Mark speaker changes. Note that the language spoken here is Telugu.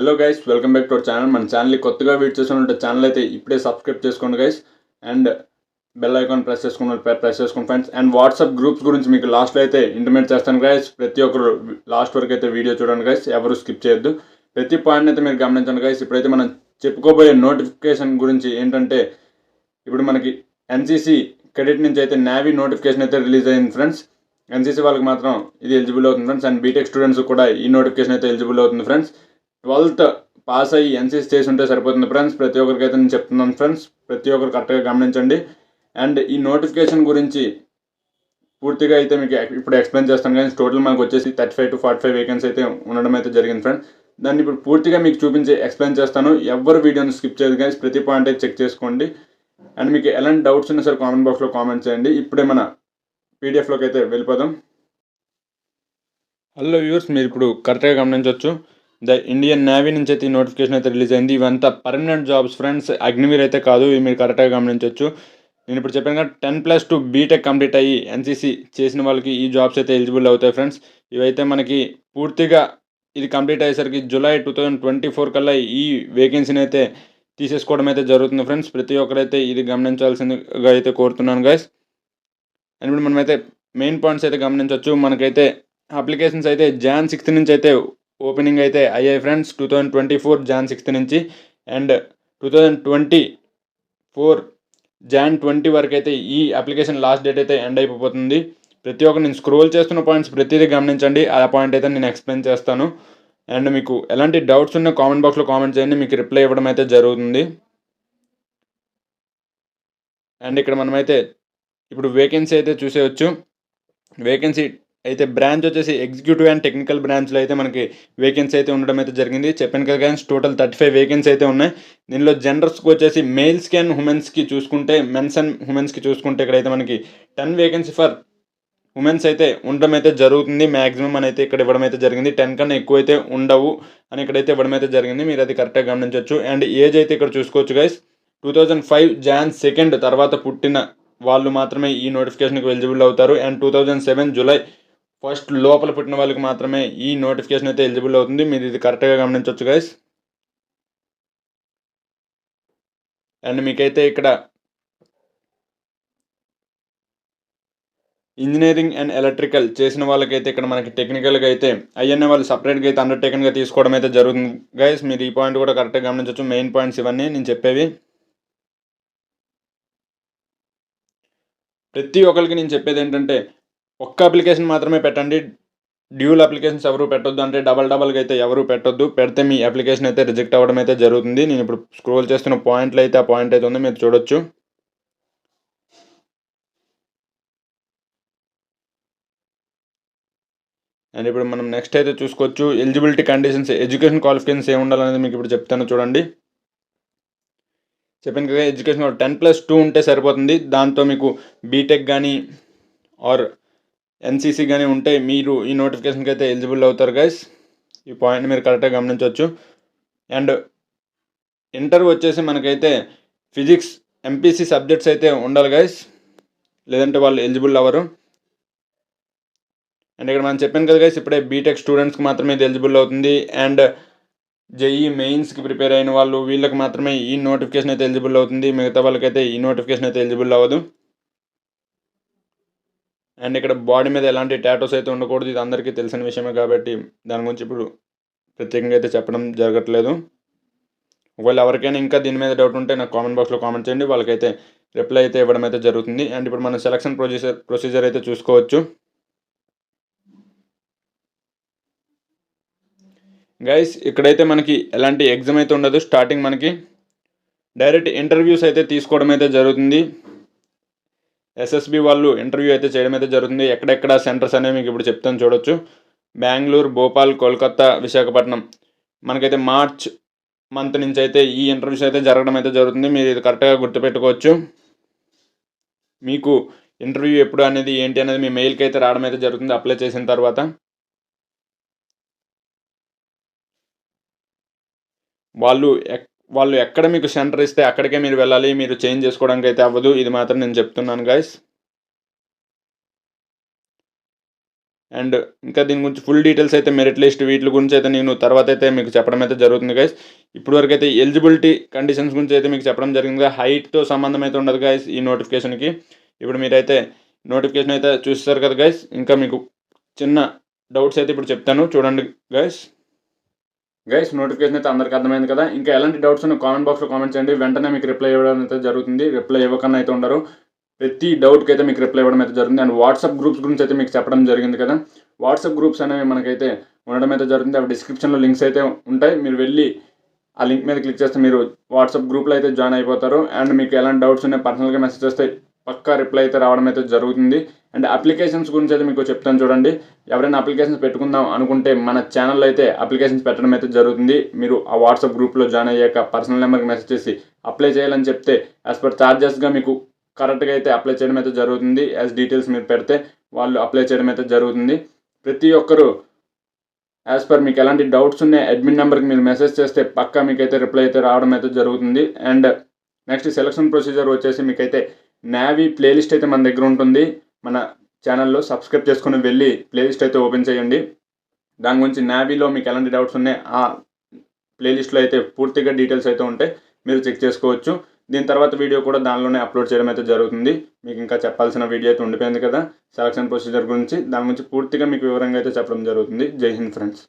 Speaker 1: Hello guys, welcome back to our channel. మన ఛానల్ని కొత్తగా వీడియో చేస్తున్న ఛానల్ అయితే ఇప్పుడే సబ్స్క్రైబ్ చేసుకోండి guys. And bell icon press చేసుకోండి ఫ్రెండ్స్. అండ్ వాట్సాప్ గ్రూప్స్ గురించి మీకు లాస్ట్లో అయితే ఇంటిమేట్ చేస్తాను గైస్. ప్రతి ఒక్కరు లాస్ట్ వరకు అయితే వీడియో చూడండి గైస్, ఎవరు స్కిప్ చేయొద్దు. ప్రతి పాయింట్ అయితే మీరు గమనించండి గైస్. ఇప్పుడైతే మనం చెప్పుకోబోయే నోటిఫికేషన్ గురించి ఏంటంటే, ఇప్పుడు మనకి ఎన్సీసీ క్రెడిట్ నుంచి అయితే నేవీ నోటిఫికేషన్ అయితే రిలీజ్ అయింది ఫ్రెండ్స్. ఎన్సీసీ వాళ్ళకి మాత్రం ఇది ఎలిజిబుల్ అవుతుంది ఫ్రెండ్స్. అండ్ బీటెక్ స్టూడెంట్స్ కూడా ఈ నోటిఫికేషన్ అయితే ఎలిజిబుల్ అవుతుంది ఫ్రెండ్స్. 12th పాస్ అయ్యి ఎన్సీసీ చేసి ఉంటే సరిపోతుంది ఫ్రెండ్స్. ప్రతి ఒక్కరికైతే నేను చెప్తున్నాను ఫ్రెండ్స్, ప్రతి ఒక్కరు కరెక్ట్గా గమనించండి. అండ్ ఈ నోటిఫికేషన్ గురించి పూర్తిగా అయితే మీకు ఇప్పుడు ఎక్స్ప్లెయిన్ చేస్తాను. కానీ టోటల్ మనకు వచ్చేసి 35 to 45 వేకెన్సీ అయితే ఉండడం అయితే జరిగింది ఫ్రెండ్స్. దాన్ని ఇప్పుడు పూర్తిగా మీకు చూపించి ఎక్స్ప్లెయిన్ చేస్తాను. ఎవరు వీడియోని స్కిప్ చేయదు కానీ ప్రతి పాయింట్ అయితే చెక్ చేసుకోండి. అండ్ మీకు ఎలాంటి డౌట్స్ ఉన్నా సరే కామెంట్ బాక్స్లో కామెంట్ చేయండి. ఇప్పుడే మన పీడిఎఫ్లోకి అయితే వెళ్ళిపోదాం. హలో వ్యూవర్స్, మీరు ఇప్పుడు కరెక్ట్గా గమనించవచ్చు. ద ఇండియన్ నేవీ నుంచి అయితే ఈ నోటిఫికేషన్ అయితే రిలీజ్ అయింది. ఇవంతా పర్మనెంట్ జాబ్స్ ఫ్రెండ్స్, అగ్నివీర్ అయితే కాదు. ఇవి మీరు కరెక్ట్గా గమనించవచ్చు. నేను ఇప్పుడు చెప్పాను కదా, 10+2 బీటెక్ కంప్లీట్ అయ్యి ఎన్సీసీ చేసిన వాళ్ళకి ఈ జాబ్స్ అయితే ఎలిజిబుల్ అవుతాయి ఫ్రెండ్స్. ఇవైతే మనకి పూర్తిగా ఇది కంప్లీట్ అయ్యేసరికి జూలై 2024 కల్లా ఈ వేకెన్సీని అయితే తీసేసుకోవడం అయితే జరుగుతుంది ఫ్రెండ్స్. ప్రతి ఒక్కరైతే ఇది గమనించాల్సిందిగా అయితే కోరుతున్నాను గైస్. అండ్ ఇప్పుడు మనమైతే మెయిన్ పాయింట్స్ అయితే గమనించవచ్చు. మనకైతే అప్లికేషన్స్ అయితే Jan 6 నుంచి అయితే ఓపెనింగ్ అయితే అయ్యాయి ఫ్రెండ్స్. 2024 Jan 6 నుంచి. అండ్ 2024 Jan 20 వరకు అయితే ఈ అప్లికేషన్ లాస్ట్ డేట్ అయితే ఎండ్ అయిపోతుంది. ప్రతి ఒక్క నేను స్క్రోల్ చేస్తున్న పాయింట్స్ ప్రతిదీ గమనించండి. ఆ పాయింట్ అయితే నేను ఎక్స్ప్లెయిన్ చేస్తాను. అండ్ మీకు ఎలాంటి డౌట్స్ ఉన్నా కామెంట్ బాక్స్లో కామెంట్ చేయండి, మీకు రిప్లై ఇవ్వడం అయితే జరుగుతుంది. అండ్ ఇక్కడ మనమైతే ఇప్పుడు వేకెన్సీ అయితే చూసేయచ్చు. వేకెన్సీ అయితే బ్రాంచ్ వచ్చేసి ఎగ్జిక్యూటివ్ అండ్ టెక్నికల్ బ్రాంచ్లో అయితే మనకి వేకెన్సీ అయితే ఉండడం అయితే జరిగింది. చెప్పాను కదా కానీ టోటల్ 35 వేకెన్సీ అయితే ఉన్నాయి. దీనిలో జెండర్స్కి వచ్చేసి మేల్స్కి అండ్ ఉమెన్స్కి చూసుకుంటే, మెన్స్ అండ్ ఉమెన్స్కి చూసుకుంటే ఇక్కడైతే మనకి 10 వేకెన్సీ ఫర్ ఉమెన్స్ అయితే ఉండడం అయితే జరుగుతుంది. మ్యాక్సిమం అని అయితే ఇక్కడ ఇవ్వడం అయితే జరిగింది. 10 కన్నా ఎక్కువ అయితే ఉండవు అని ఇక్కడైతే ఇవ్వడం అయితే జరిగింది. మీరు అది కరెక్ట్గా గమనించవచ్చు. అండ్ ఏజ్ అయితే ఇక్కడ చూసుకోవచ్చు గైస్. 2005 Jan 2 తర్వాత పుట్టిన వాళ్ళు మాత్రమే ఈ నోటిఫికేషన్కి ఎలిజిబుల్ అవుతారు. అండ్ 2007 July 1 లోపల పుట్టిన వాళ్ళకి మాత్రమే ఈ నోటిఫికేషన్ అయితే ఎలిజిబుల్ అవుతుంది. మీరు ఇది కరెక్ట్గా గమనించవచ్చు గైస్. అండ్ మీకైతే ఇక్కడ ఇంజనీరింగ్ అండ్ ఎలక్ట్రికల్ చేసిన వాళ్ళకైతే ఇక్కడ మనకి టెక్నికల్గా అయితే ఐఎన్ఏ వాళ్ళు సపరేట్గా అయితే అండర్టేకన్గా తీసుకోవడం అయితే జరుగుతుంది గైస్. మీరు ఈ పాయింట్ కూడా కరెక్ట్గా గమనించవచ్చు. మెయిన్ పాయింట్స్ ఇవన్నీ నేను చెప్పేవి. ప్రతి ఒక్కరికి నేను చెప్పేది ఏంటంటే, ఒక్క అప్లికేషన్ మాత్రమే పెట్టండి. డ్యూల్ అప్లికేషన్స్ ఎవరు పెట్టొద్దు, అంటే డబల్గా అయితే ఎవరు పెట్టొద్దు. పెడితే మీ అప్లికేషన్ అయితే రిజెక్ట్ అవ్వడం అయితే జరుగుతుంది. నేను ఇప్పుడు స్క్రోల్ చేస్తున్న పాయింట్లు అయితే ఆ పాయింట్ అయితే ఉంది, మీరు చూడొచ్చు. అండ్ ఇప్పుడు మనం నెక్స్ట్ అయితే చూసుకోవచ్చు. ఎలిజిబిలిటీ కండిషన్స్, ఎడ్యుకేషన్ క్వాలిఫికేషన్స్ ఏమి ఉండాలనేది మీకు ఇప్పుడు చెప్తాను చూడండి. చెప్పాను కదా, ఎడ్యుకేషన్ 10+2 ఉంటే సరిపోతుంది. దాంతో మీకు బీటెక్ కానీ ఆర్ ఎన్సీసీ కానీ ఉంటే మీరు ఈ నోటిఫికేషన్కి అయితే ఎలిజిబుల్ అవుతారు గైస్. ఈ పాయింట్ మీరు కరెక్ట్గా గమనించవచ్చు. అండ్ ఇంటర్ వచ్చేసి మనకైతే ఫిజిక్స్ ఎంపీసీ సబ్జెక్ట్స్ అయితే ఉండాలి గైస్, లేదంటే వాళ్ళు ఎలిజిబుల్ అవ్వరు. అండ్ ఇక్కడ మనం చెప్పాను కదా గైస్, ఇప్పుడే బీటెక్ స్టూడెంట్స్కి మాత్రమే ఇది ఎలిజిబుల్ అవుతుంది. అండ్ జేఈ మెయిన్స్కి ప్రిపేర్ అయిన వాళ్ళు, వీళ్ళకి మాత్రమే ఈ నోటిఫికేషన్ అయితే ఎలిజిబుల్ అవుతుంది. మిగతా వాళ్ళకైతే ఈ నోటిఫికేషన్ అయితే ఎలిజిబుల్ అవ్వదు. అండ్ ఇక్కడ బాడీ మీద ఎలాంటి టాటోస్ అయితే ఉండకూడదు. ఇది అందరికీ తెలిసిన విషయమే కాబట్టి దాని గురించి ఇప్పుడు ప్రత్యేకంగా అయితే చెప్పడం జరగట్లేదు. ఒకవేళ ఎవరికైనా ఇంకా దీని మీద డౌట్ ఉంటే నాకు కామెంట్ బాక్స్లో కామెంట్ చేయండి, వాళ్ళకైతే రిప్లై అయితే ఇవ్వడం అయితే జరుగుతుంది. అండ్ ఇప్పుడు మన సెలక్షన్ ప్రొసీజర్ అయితే చూసుకోవచ్చు గైస్. ఇక్కడైతే మనకి ఎలాంటి ఎగ్జామ్ అయితే ఉండదు. స్టార్టింగ్ మనకి డైరెక్ట్ ఇంటర్వ్యూస్ అయితే తీసుకోవడం అయితే జరుగుతుంది. ఎస్ఎస్బి వాళ్ళు ఇంటర్వ్యూ అయితే చేయడం అయితే జరుగుతుంది. ఎక్కడెక్కడ సెంటర్స్ అనేవి మీకు ఇప్పుడు చెప్తాను చూడొచ్చు. బెంగళూరు, భోపాల్, కోల్కతా, విశాఖపట్నం. మనకైతే మార్చ్ మంత్ నుంచి అయితే ఈ ఇంటర్వ్యూస్ అయితే జరగడం అయితే జరుగుతుంది. మీరు ఇది కరెక్ట్గా గుర్తుపెట్టుకోవచ్చు. మీకు ఇంటర్వ్యూ ఎప్పుడు అనేది ఏంటి అనేది మీ మెయిల్కి అయితే రావడం అయితే జరుగుతుంది అప్లై చేసిన తర్వాత. వాళ్ళు ఎక్కడ మీకు సెంటర్ ఇస్తే అక్కడికే మీరు వెళ్ళాలి. మీరు చేంజ్ చేసుకోవడానికి అయితే అవ్వదు. ఇది మాత్రం నేను చెప్తున్నాను గైస్. అండ్ ఇంకా దీని గురించి ఫుల్ డీటెయిల్స్ అయితే మెరిట్ లిస్ట్ వీటి గురించి అయితే నేను తర్వాత అయితే మీకు చెప్పడం అయితే జరుగుతుంది గైస్. ఇప్పటివరకు అయితే ఎలిజిబిలిటీ కండిషన్స్ గురించి అయితే మీకు చెప్పడం జరిగింది. హైట్తో సంబంధం అయితే ఉండదు గైస్ ఈ నోటిఫికేషన్కి. ఇప్పుడు మీరైతే నోటిఫికేషన్ అయితే చూస్తారు కదా గైస్. ఇంకా మీకు చిన్న డౌట్స్ అయితే ఇప్పుడు చెప్తాను చూడండి గైస్. నోటిఫికేషన్ అయితే అందరికీ అర్థమైంది కదా. ఇంకా ఎలాంటి డౌట్స్ ఉన్న కామెంట్ బాక్స్లో కామెంట్ చేయండి. వెంటనే మీకు రిప్లై ఇవ్వడం అయితే జరుగుతుంది. రిప్లై ఇవ్వకన్నా అయితే ఉండరు. ప్రతి డౌట్కి అయితే మీకు రిప్లై ఇవ్వడం అయితే జరుగుతుంది. అండ్ వాట్సాప్ గ్రూప్స్ గురించి అయితే మీకు చెప్పడం జరిగింది కదా. వాట్సాప్ గ్రూప్స్ అనేవి మనకైతే ఉండడం అయితే జరుగుతుంది. అవి డిస్క్రిప్షన్లో లింక్స్ అయితే ఉంటాయి. మీరు వెళ్ళి ఆ లింక్ మీద క్లిక్ చేస్తే మీరు వాట్సాప్ గ్రూప్లో అయితే జాయిన్ అయిపోతారు. అండ్ మీకు ఎలాంటి డౌట్స్ ఉన్నాయి పర్సనల్గా మెసేజ్ చేస్తే పక్కా రిప్లై అయితే రావడం అయితే జరుగుతుంది. అండ్ అప్లికేషన్స్ గురించి అయితే మీకు చెప్తాను చూడండి. ఎవరైనా అప్లికేషన్స్ పెట్టుకుందాం అనుకుంటే మన ఛానల్లో అయితే అప్లికేషన్స్ పెట్టడం అయితే జరుగుతుంది. మీరు ఆ వాట్సాప్ గ్రూప్లో జాయిన్ అయ్యాక పర్సనల్ నెంబర్కి మెసేజ్ చేసి అప్లై చేయాలని చెప్తే యాజ్ పర్ ఛార్జెస్గా మీకు కరెక్ట్గా అయితే అప్లై చేయడం అయితే జరుగుతుంది. యాజ్ డీటెయిల్స్ మీరు పెడితే వాళ్ళు అప్లై చేయడం అయితే జరుగుతుంది. ప్రతి ఒక్కరు యాజ్ పర్ మీకు ఎలాంటి డౌట్స్ ఉన్నాయి అడ్మిన్ నెంబర్కి మీరు మెసేజ్ చేస్తే పక్కా మీకైతే రిప్లై అయితే రావడం అయితే జరుగుతుంది. అండ్ నెక్స్ట్ సెలక్షన్ ప్రొసీజర్ వచ్చేసి మీకైతే నావీ ప్లేలిస్ట్ అయితే మన దగ్గర ఉంటుంది. మన ఛానల్లో సబ్స్క్రైబ్ చేసుకుని వెళ్ళి ప్లేలిస్ట్ అయితే ఓపెన్ చేయండి. దాని గురించి నావీలో మీకు ఎలాంటి డౌట్స్ ఉన్నాయి ఆ ప్లేలిస్ట్లో అయితే పూర్తిగా డీటెయిల్స్ అయితే ఉంటాయి. మీరు చెక్ చేసుకోవచ్చు. దీని తర్వాత వీడియో కూడా దానిలోనే అప్లోడ్ చేయడం అయితే జరుగుతుంది. మీకు ఇంకా చెప్పాల్సిన వీడియో అయితే ఉండిపోయింది కదా సెలక్షన్ ప్రొసీజర్ గురించి. దాని గురించి పూర్తిగా మీకు వివరంగా అయితే చెప్పడం జరుగుతుంది. జై హింద్ ఫ్రెండ్స్.